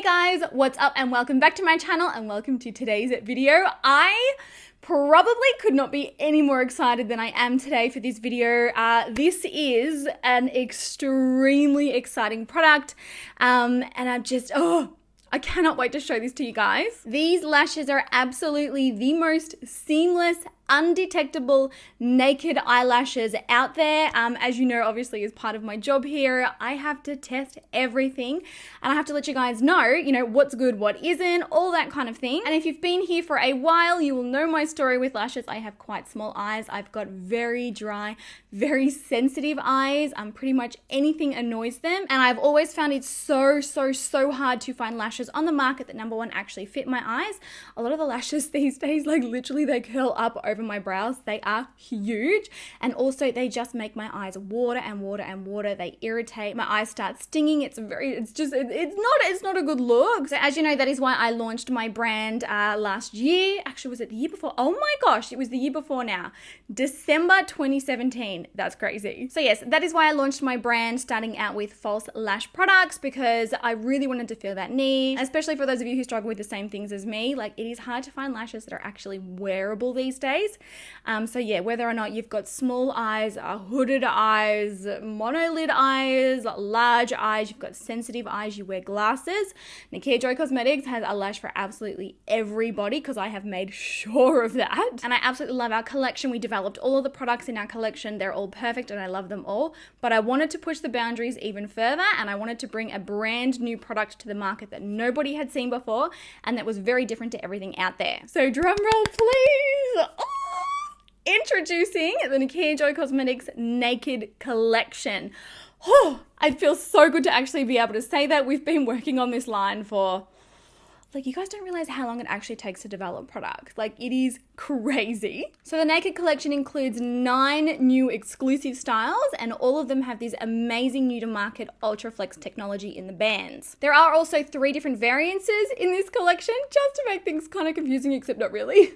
Hey guys, what's up and welcome back to my channel and welcome to today's video. I probably could not be any more excited than I am today for this video. This is an extremely exciting product and I cannot wait to show this to you guys. These lashes are absolutely the most seamless, undetectable naked eyelashes out there. As you know, obviously as part of my job here, I have to test everything and I have to let you guys know, what's good, what isn't, all that kind of thing. And if you've been here for a while, you will know my story with lashes. I have quite small eyes. I've got very dry, very sensitive eyes. Pretty much anything annoys them. And I've always found it so hard to find lashes on the market that number one actually fit my eyes. A lot of the lashes these days, like literally they curl up over my brows. They are huge, and also they just make my eyes water and water and water. They irritate. My eyes start stinging. It's not a good look. So as you know, that is why I launched my brand last year. Actually, was it the year before? Oh my gosh, it was the year before now. December 2017. That's crazy. So yes, that is why I launched my brand, starting out with false lash products, because I really wanted to feel that need, especially for those of you who struggle with the same things as me. Like, it is hard to find lashes that are actually wearable these days. So yeah, whether or not you've got small eyes, hooded eyes, monolid eyes, large eyes, you've got sensitive eyes, you wear glasses, Nikkia Joy Cosmetics has a lash for absolutely everybody, because I have made sure of that. And I absolutely love our collection. We developed all of the products in our collection. They're all perfect and I love them all. But I wanted to push the boundaries even further, and I wanted to bring a brand new product to the market that nobody had seen before and that was very different to everything out there. So drum roll please. Introducing the Nikkia Joy Cosmetics Naked Collection. Oh, it feels so good to actually be able to say that. We've been working on this line for, you guys don't realize how long it actually takes to develop products. It is crazy. So the Naked Collection includes 9 new exclusive styles, and all of them have this amazing new to market Ultra Flex technology in the bands. There are also 3 different variances in this collection, just to make things kind of confusing, except not really.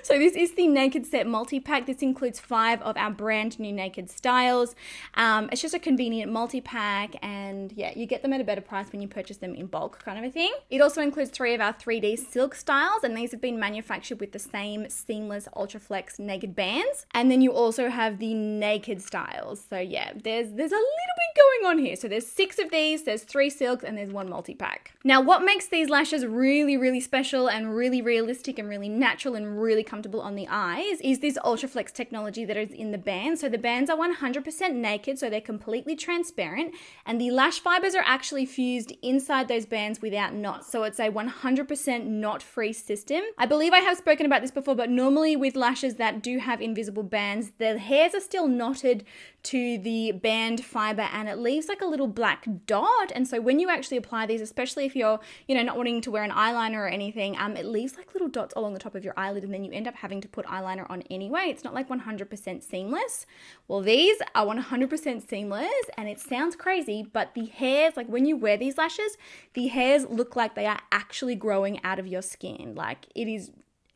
So this is the Naked Set multi-pack. This includes 5 of our brand new Naked styles. It's just a convenient multi-pack, and yeah, you get them at a better price when you purchase them in bulk, kind of a thing. It also includes 3 of our 3D silk styles, and these have been manufactured with the same seamless Ultra Flex naked bands. And then you also have the naked styles. So yeah, there's a little bit going on here. So there's 6 of these, there's 3 silks, and there's 1 multi-pack. Now, what makes these lashes really special and really realistic and really natural and really comfortable on the eyes is this Ultra Flex technology that is in the bands. So the bands are 100% naked, so they're completely transparent, and the lash fibers are actually fused inside those bands without knots. So it's a 100% knot-free system. I believe I have spoken about this before, but normally with lashes that do have invisible bands, the hairs are still knotted to the band fiber and it leaves like a little black dot. And so when you actually apply these, especially if you're, not wanting to wear an eyeliner or anything, it leaves like little dots along the top of your eyelid, and then you end up having to put eyeliner on anyway. It's not like 100% seamless. Well, these are 100% seamless, and it sounds crazy, but the hairs, like when you wear these lashes, the hairs look like they are actually growing out of your skin.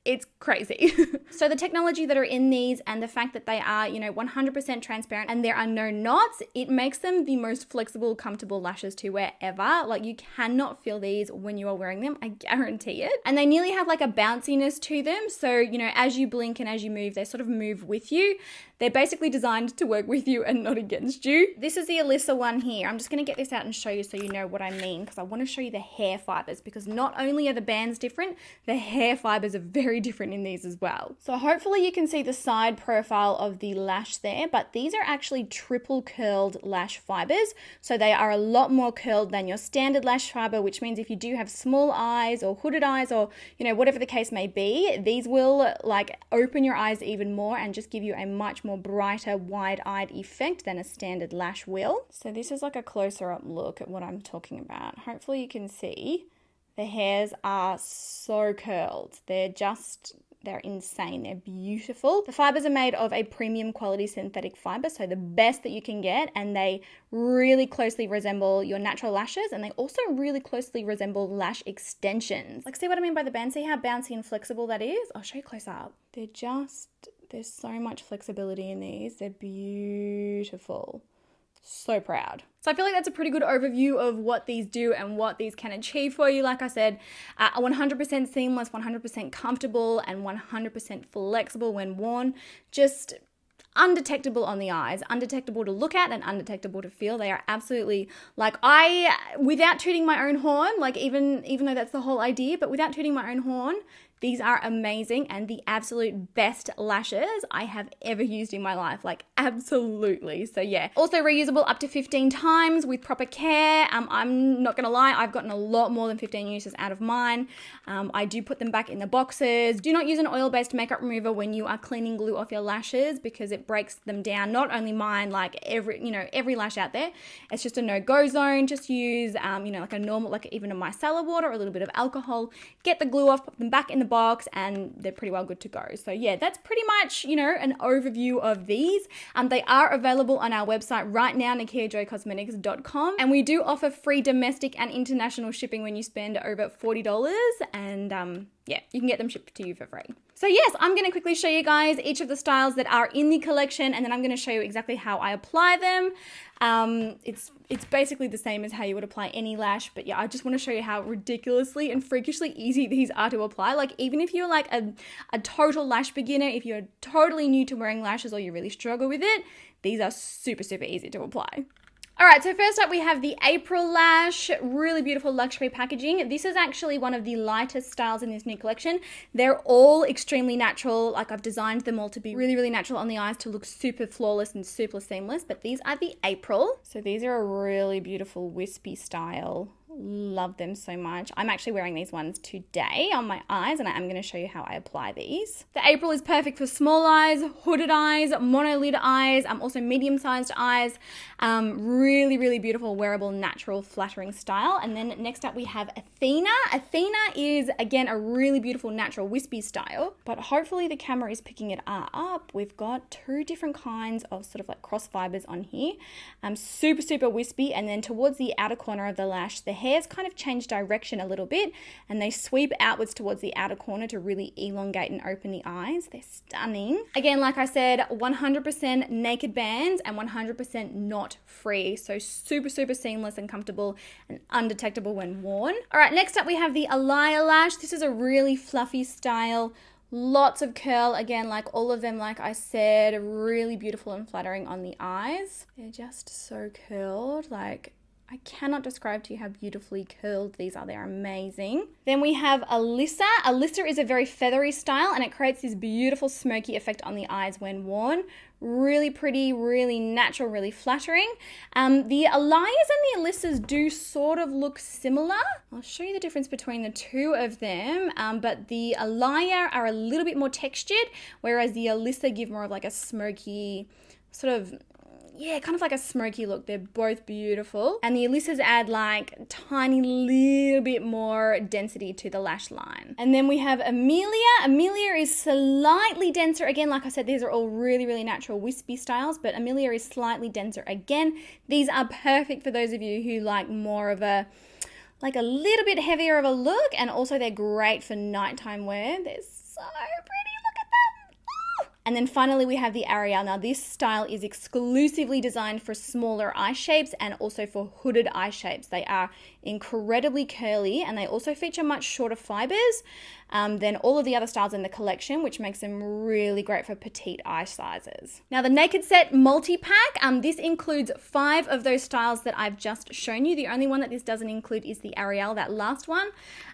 It's crazy. So the technology that are in these and the fact that they are, 100% transparent and there are no knots, it makes them the most flexible, comfortable lashes to wear ever. You cannot feel these when you are wearing them, I guarantee it. And they nearly have like a bounciness to them. So, as you blink and as you move, they sort of move with you. They're basically designed to work with you and not against you. This is the Alyssa one here. I'm just gonna get this out and show you so you know what I mean, because I wanna show you the hair fibers, because not only are the bands different, the hair fibers are very different in these as well. So hopefully you can see the side profile of the lash there, but these are actually triple curled lash fibers. So they are a lot more curled than your standard lash fiber, which means if you do have small eyes or hooded eyes or, whatever the case may be, these will open your eyes even more and just give you a much more brighter, wide-eyed effect than a standard lash will. So this is like a closer up look at what I'm talking about. Hopefully you can see the hairs are so curled. They're insane. They're beautiful. The fibers are made of a premium quality synthetic fiber, so the best that you can get, and they really closely resemble your natural lashes, and they also really closely resemble lash extensions. See what I mean by the band? See how bouncy and flexible that is? I'll show you close up. There's so much flexibility in these. They're beautiful. So proud. So I feel like that's a pretty good overview of what these do and what these can achieve for you. Like I said, 100% seamless, 100% comfortable, and 100% flexible when worn. Just undetectable on the eyes, undetectable to look at and undetectable to feel. They are absolutely, like, without tooting my own horn, like even though that's the whole idea, but without tooting my own horn, these are amazing and the absolute best lashes I have ever used in my life. Like, absolutely. So yeah. Also reusable up to 15 times with proper care. I'm not gonna lie, I've gotten a lot more than 15 uses out of mine. I do put them back in the boxes. Do not use an oil-based makeup remover when you are cleaning glue off your lashes because it breaks them down. Not only mine, like every lash out there. It's just a no-go zone. Just use, like a normal, like even a micellar water or a little bit of alcohol. Get the glue off, put them back in the box, and they're pretty well good to go. So yeah, that's pretty much, an overview of these. They are available on our website right now, nikkiajoycosmetics.com, and we do offer free domestic and international shipping when you spend over $40, and yeah, you can get them shipped to you for free. So yes, I'm going to quickly show you guys each of the styles that are in the collection, and then I'm going to show you exactly how I apply them. It's basically the same as how you would apply any lash, but yeah, I just want to show you how ridiculously and freakishly easy these are to apply. Like, even if you're like a total lash beginner, if you're totally new to wearing lashes or you really struggle with it, these are super, super easy to apply. All right, so first up we have the April lash, really beautiful luxury packaging. This is actually one of the lightest styles in this new collection. They're all extremely natural. Like, I've designed them all to be really, really natural on the eyes to look super flawless and super seamless, but these are the April. So these are a really beautiful wispy style. Love them so much. I'm actually wearing these ones today on my eyes, and I am going to show you how I apply these. The April is perfect for small eyes, hooded eyes, monolid eyes, also medium-sized eyes. Really, really beautiful, wearable, natural, flattering style. And then next up we have Athena. Athena is, again, a really beautiful, natural, wispy style, but hopefully the camera is picking it up. We've got two different kinds of sort of like cross fibers on here. Super, super wispy, and then towards the outer corner of the lash, the hairs kind of change direction a little bit, and they sweep outwards towards the outer corner to really elongate and open the eyes. They're stunning. Again, like I said, 100% naked bands and 100% knot free. So super, super seamless and comfortable and undetectable when worn. All right, next up we have the Alaya lash. This is a really fluffy style. Lots of curl, again, like all of them, like I said, really beautiful and flattering on the eyes. They're just so curled, like, I cannot describe to you how beautifully curled these are. They're amazing. Then we have Alyssa. Alyssa is a very feathery style, and it creates this beautiful smoky effect on the eyes when worn. Really pretty, really natural, really flattering. The Alayas and the Alyssas do sort of look similar. I'll show you the difference between the two of them, but the Alaya are a little bit more textured, whereas the Alyssa give more of like a smoky sort of, yeah, kind of like a smoky look. They're both beautiful. And the Alyssas add like a tiny little bit more density to the lash line. And then we have Amelia. Amelia is slightly denser. Again, like I said, these are all really, really natural wispy styles, but Amelia is slightly denser. Again, these are perfect for those of you who like more of a, like a little bit heavier of a look, and also they're great for nighttime wear. They're so pretty. And then finally we have the Ariel. Now this style is exclusively designed for smaller eye shapes and also for hooded eye shapes. They are incredibly curly, and they also feature much shorter fibers than all of the other styles in the collection, which makes them really great for petite eye sizes. Now the Naked Set multi-pack, this includes 5 of those styles that I've just shown you. The only one that this doesn't include is the Ariel, that last one.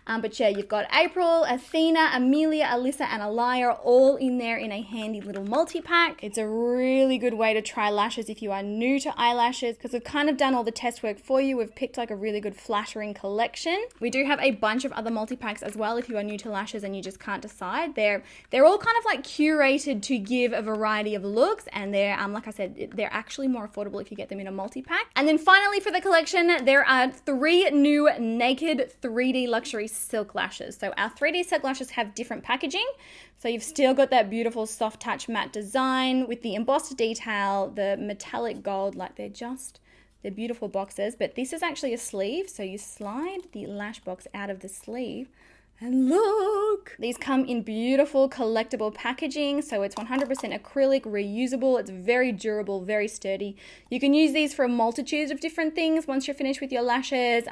But yeah, you've got April, Athena, Amelia, Alyssa, and Alaya all in there in a handy little multi-pack. It's a really good way to try lashes if you are new to eyelashes, because we've kind of done all the test work for you. We've picked like a really good flattering collection. We do have a bunch of other multi-packs as well if you are new to lashes and you just can't decide. They're all kind of like curated to give a variety of looks, and they're like I said, they're actually more affordable if you get them in a multi-pack. And then finally for the collection, there are 3 new Naked 3D luxury silk lashes. So our 3D silk lashes have different packaging. So you've still got that beautiful soft touch matte design with the embossed detail, the metallic gold, like they're beautiful boxes. But this is actually a sleeve, so you slide the lash box out of the sleeve And look, these come in beautiful collectible packaging. So it's 100% acrylic, reusable. It's very durable, very sturdy. You can use these for a multitude of different things once you're finished with your lashes,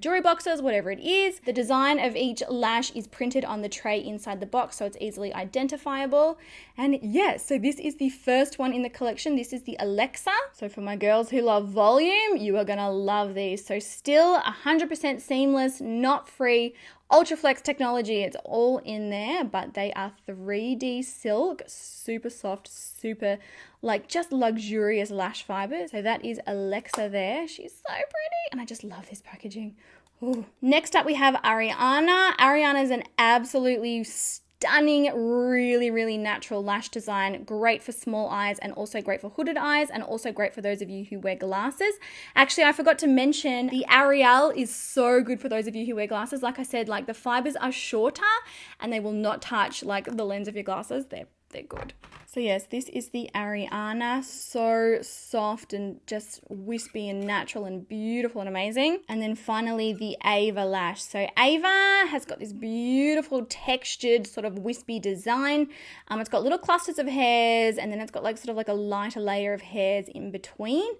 jewelry boxes, whatever it is. The design of each lash is printed on the tray inside the box, so it's easily identifiable. And yes, so this is the first one in the collection. This is the Alexa. So for my girls who love volume, you are gonna love these. So still 100% seamless, knot free, Ultraflex technology, it's all in there, but they are 3D silk, super soft, super just luxurious lash fibers. So that is Alexa there. She's so pretty, and I just love this packaging. Ooh. Next up we have Ariana. Ariana is an absolutely stunning, really, really natural lash design. Great for small eyes and also great for hooded eyes and also great for those of you who wear glasses. Actually, I forgot to mention the Ariel is so good for those of you who wear glasses. Like I said, the fibers are shorter and they will not touch the lens of your glasses. They're good. So yes, this is the Ariana, so soft and just wispy and natural and beautiful and amazing. And then finally the Ava lash. So Ava has got this beautiful textured sort of wispy design. It's got little clusters of hairs and then it's got a lighter layer of hairs in between.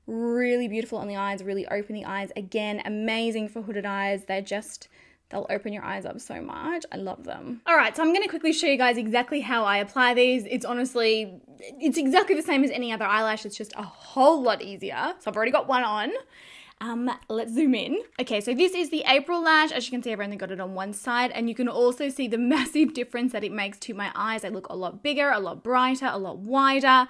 Really beautiful on the eyes, really open the eyes. Again, amazing for hooded eyes. They'll open your eyes up so much. I love them. All right, so I'm gonna quickly show you guys exactly how I apply these. It's exactly the same as any other eyelash. It's just a whole lot easier. So I've already got one on. Let's zoom in. Okay, so this is the April lash. As you can see, I've only got it on one side, and you can also see the massive difference that it makes to my eyes. They look a lot bigger, a lot brighter, a lot wider.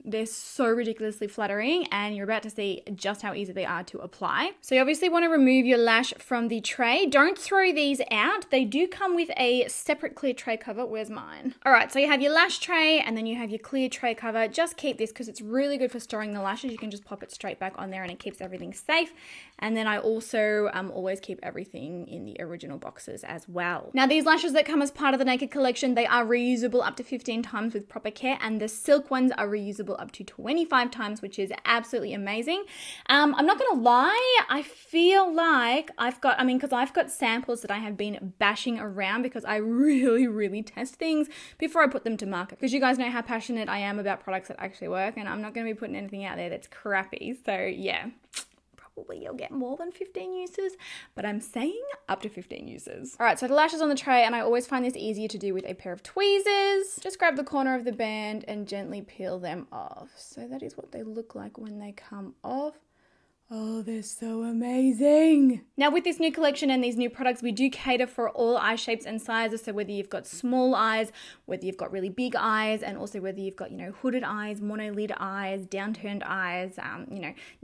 They're so ridiculously flattering, and you're about to see just how easy they are to apply. So you obviously want to remove your lash from the tray. Don't throw these out. They do come with a separate clear tray cover. Where's mine? All right, so you have your lash tray and then you have your clear tray cover. Just keep this because it's really good for storing the lashes. You can just pop it straight back on there and it keeps everything safe. And then I also always keep everything in the original boxes as well. Now these lashes that come as part of the Naked collection, they are reusable up to 15 times with proper care, and the silk ones are reusable up to 25 times, which is absolutely amazing. I'm not gonna lie, I feel like because I've got samples that I have been bashing around because I really, really test things before I put them to market, because you guys know how passionate I am about products that actually work, and I'm not gonna be putting anything out there that's crappy. So yeah, probably you'll get more than 15 uses, but I'm saying up to 15 uses. All right, so the lashes on the tray, and I always find this easier to do with a pair of tweezers. Just grab the corner of the band and gently peel them off. So that is what they look like when they come off. Oh, they're so amazing. Now with this new collection and these new products, we do cater for all eye shapes and sizes. So whether you've got small eyes, whether you've got really big eyes, and also whether you've got, hooded eyes, monolid eyes, downturned eyes,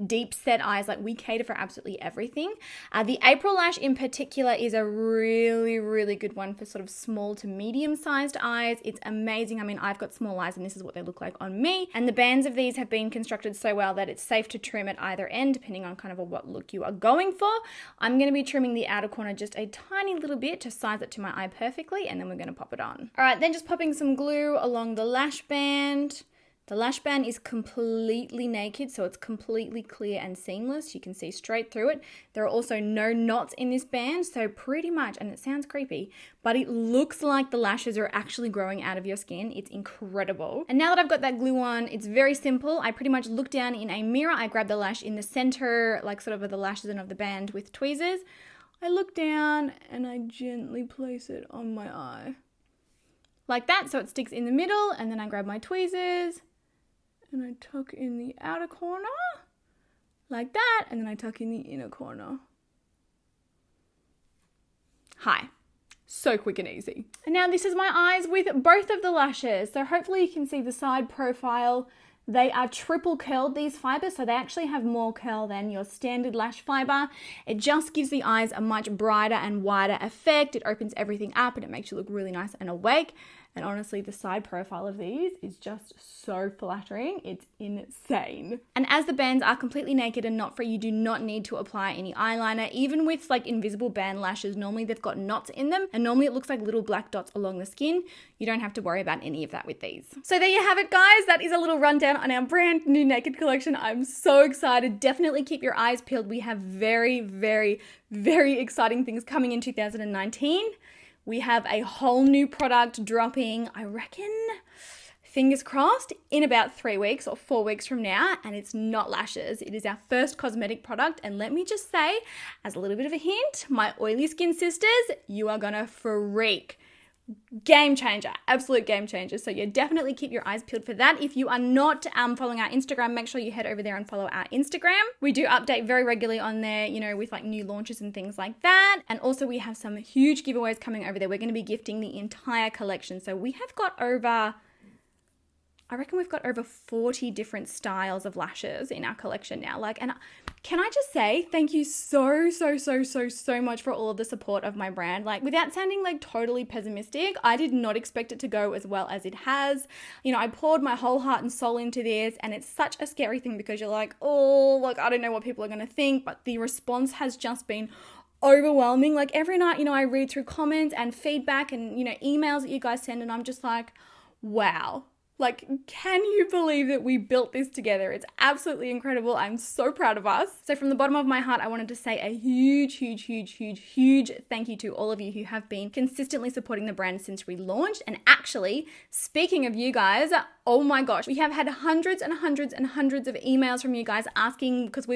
deep set eyes, we cater for absolutely everything. The April lash in particular is a really, really good one for sort of small to medium sized eyes. It's amazing. I mean, I've got small eyes and this is what they look like on me. And the bands of these have been constructed so well that it's safe to trim at either end, depending on kind of what look you are going for. I'm going to be trimming the outer corner just a tiny little bit to size it to my eye perfectly, and then we're going to pop it on. All right, then just popping some glue along the lash band. The lash band is completely naked, so it's completely clear and seamless. You can see straight through it. There are also no knots in this band, so pretty much, and it sounds creepy, but it looks like the lashes are actually growing out of your skin. It's incredible. And now that I've got that glue on, it's very simple. I pretty much look down in a mirror. I grab the lash in the center, sort of the lashes and of the band with tweezers. I look down and I gently place it on my eye. Like that, so it sticks in the middle, and then I grab my tweezers and I tuck in the outer corner, like that, and then I tuck in the inner corner. Hi. So quick and easy. And now this is my eyes with both of the lashes. So hopefully you can see the side profile. They are triple curled, these fibers, so they actually have more curl than your standard lash fiber. It just gives the eyes a much brighter and wider effect. It opens everything up and it makes you look really nice and awake. And honestly, the side profile of these is just so flattering. It's insane. And as the bands are completely naked and knot free, you do not need to apply any eyeliner. Even with like invisible band lashes, normally they've got knots in them and normally it looks like little black dots along the skin. You don't have to worry about any of that with these. So there you have it, guys. That is a little rundown on our brand new naked collection. I'm so excited. Definitely keep your eyes peeled. We have very, very, very exciting things coming in 2019. We have a whole new product dropping, I reckon, fingers crossed, in about 3 weeks or 4 weeks from now, and it's not lashes. It is our first cosmetic product, and let me just say, as a little bit of a hint, my oily skin sisters, you are gonna freak. Game changer, absolute game changer. So yeah, definitely keep your eyes peeled for that. If you are not following our Instagram, make sure you head over there and follow our Instagram. We do update very regularly on there, you know, with like new launches and things like that. And also we have some huge giveaways coming over there. We're going to be gifting the entire collection. So we have got over, I reckon we've got over 40 different styles of lashes in our collection now. Like, and can I just say thank you so much for all of the support of my brand. Like, without sounding like totally pessimistic, I did not expect it to go as well as it has. You know, I poured my whole heart and soul into this, and it's such a scary thing because you're like, oh, like, I don't know what people are going to think, but the response has just been overwhelming. Like, every night, you know, I read through comments and feedback and, you know, emails that you guys send, and I'm just like, wow. Like, can you believe that we built this together? It's absolutely incredible. I'm so proud of us. So from the bottom of my heart, I wanted to say a huge thank you to all of you who have been consistently supporting the brand since we launched. And actually, speaking of you guys, oh my gosh, we have had hundreds of emails from you guys asking, because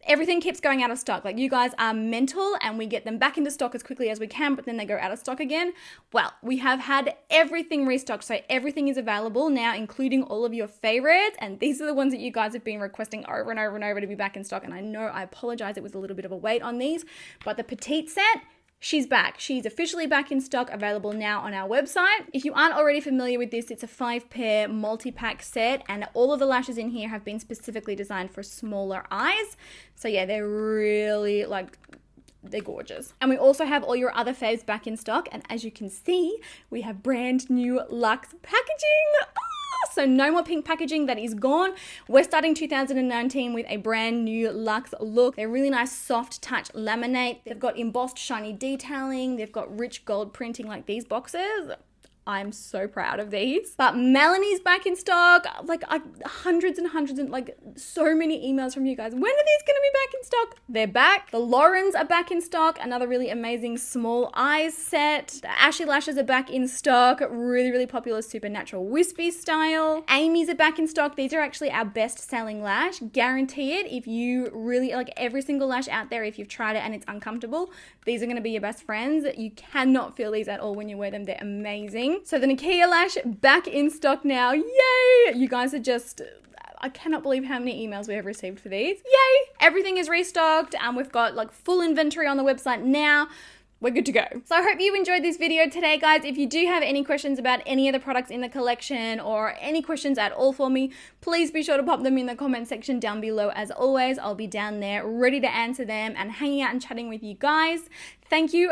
everything keeps going out of stock. Like, you guys are mental, and we get them back into stock as quickly as we can, but then they go out of stock again. Well, we have had everything restocked, so everything is available now, including all of your favorites, and these are the ones that you guys have been requesting over and over to be back in stock. And I know, I apologize, it was a little bit of a wait on these, but the petite set, she's back. She's officially back in stock, available now on our website. If you aren't already familiar with this, it's a 5-pair multi-pack set, and all of the lashes in here have been specifically designed for smaller eyes. So yeah, they're really like, they're gorgeous. And we also have all your other faves back in stock. And as you can see, we have brand new luxe packaging. So no more pink packaging, that is gone. We're starting 2019 with a brand new luxe look. They're really nice soft touch laminate. They've got embossed shiny detailing. They've got rich gold printing like these boxes. I'm so proud of these. But Melanie's back in stock. Like, hundreds and like so many emails from you guys. When are these gonna be back in stock? They're back. The Laurens are back in stock. Another really amazing small eyes set. The Ashy lashes are back in stock. Really popular supernatural wispy style. Amy's are back in stock. These are actually our best selling lash. Guarantee it. If you really like every single lash out there, if you've tried it and it's uncomfortable, these are gonna be your best friends. You cannot feel these at all when you wear them. They're amazing. So the Nikkia lash back in stock now. Yay! You guys are just, I cannot believe how many emails we have received for these. Yay! Everything is restocked, and we've got like full inventory on the website now. We're good to go. So I hope you enjoyed this video today, guys. If you do have any questions about any of the products in the collection or any questions at all for me, please be sure to pop them in the comment section down below. As always, I'll be down there ready to answer them and hanging out and chatting with you guys. Thank you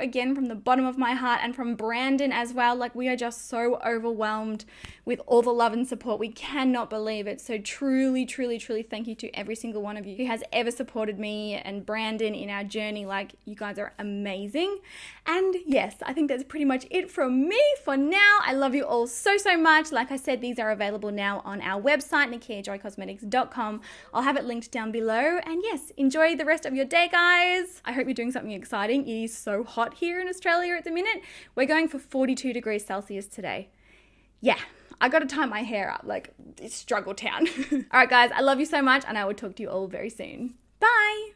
again from the bottom of my heart, and from Brandon as well. Like, we are just so overwhelmed with all the love and support. We cannot believe it. So truly thank you to every single one of you who has ever supported me and Brandon in our journey. Like, you guys are amazing. And yes, I think that's pretty much it from me for now. I love you all so much. Like I said, these are available now on our website, nikkiajoycosmetics.com. I'll have it linked down below. And yes, enjoy the rest of your day, guys. I hope you're doing something exciting. It is so hot here in Australia at the minute. We're going for 42 degrees Celsius today. Yeah, I got to tie my hair up. Like, it's struggle town. All right, guys, I love you so much, and I will talk to you all very soon. Bye.